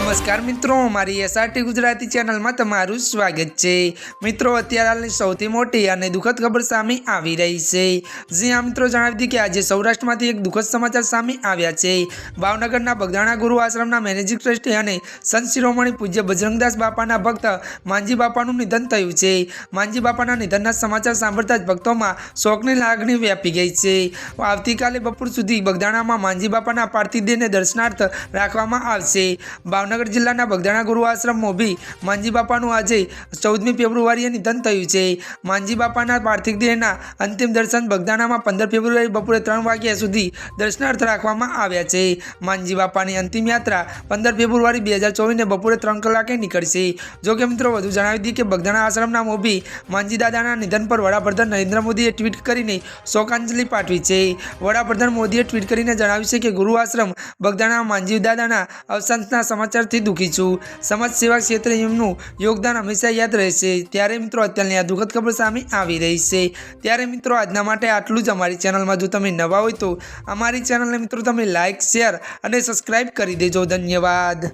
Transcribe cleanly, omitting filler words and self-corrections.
नमस्कार मित्रों, मारी एसआरटी गुजराती चैनल में तमारुं स्वागत है। मित्रों, अत्यारे हालनी सौथी मोटी अने दुखद खबर सामे आवी रही है। जी हाँ मित्रों, जणावी दी कि आज सौराष्ट्र में एक दुखद समाचार सामे आव्या छे। भावनगरना बगदाणा गुरु आश्रमना मैनेजिंग ट्रस्टी अने संत शिरोमणि पूज्य बजरंगदास बापाना भक्त मांजी बापानुं निधन थयुं छे। मांजी बापाना निधनना समाचार सांभळता ज भक्तोमां शोकनी लागणी व्यापी गई छे। आवतीकाले बपोर सुधी बगदाणामां मांजी बापाना पार्थिव देहने दर्शनार्थ राखवामां आवशे। भावनगर जिल्लाना बगदाणा गुरु आश्रम मोभी मांजी बापाનું આજે 14મી ફેબ્રુઆરીએ નિધન થયું છે। मांजी बापाના પાર્થિવ દેહના અંતિમ દર્શન બગદાણામાં 15 ફેબ્રુઆરી બપોરે 3 વાગ્યા સુધી દર્શનાર્થ રાખવામાં આવ્યા છે। मांजी બાપાની અંતિમ યાત્રા 15 ફેબ્રુઆરી 2024 ને બપોરે 3 કલાકે નીકળશે। જો કે મિત્રો વધુ જણાવી દી કે બગદાણા આશ્રમના મોભી मांजी દાદાના નિધન પર વડાપ્રધાન નરેન્દ્ર મોદીએ ટ્વીટ કરીને શોકાંજલિ પાઠવી છે। વડાપ્રધાન મોદીએ ટ્વીટ કરીને જણાવ્યું છે કે ગુરુ આશ્રમ બગદાણા मांजी દાદાના અવસાનના समाचारથી दुखी छूँ। समाज सेवा क्षेत्रे एमनुं योगदान हमेशा याद रहेशे। त्यारे मित्रों अत्याરની આ दुखद खबर सामे આવી રહી છે। त्यारे मित्रों આજના માટે આટલું જ। અમારી ચેનલમાં જો તમે નવા હોય તો અમારી ચેનલને મિત્રો તમે લાઇક, શેર અને સબસ્ક્રાઇબ કરી દેજો। ધન્યવાદ।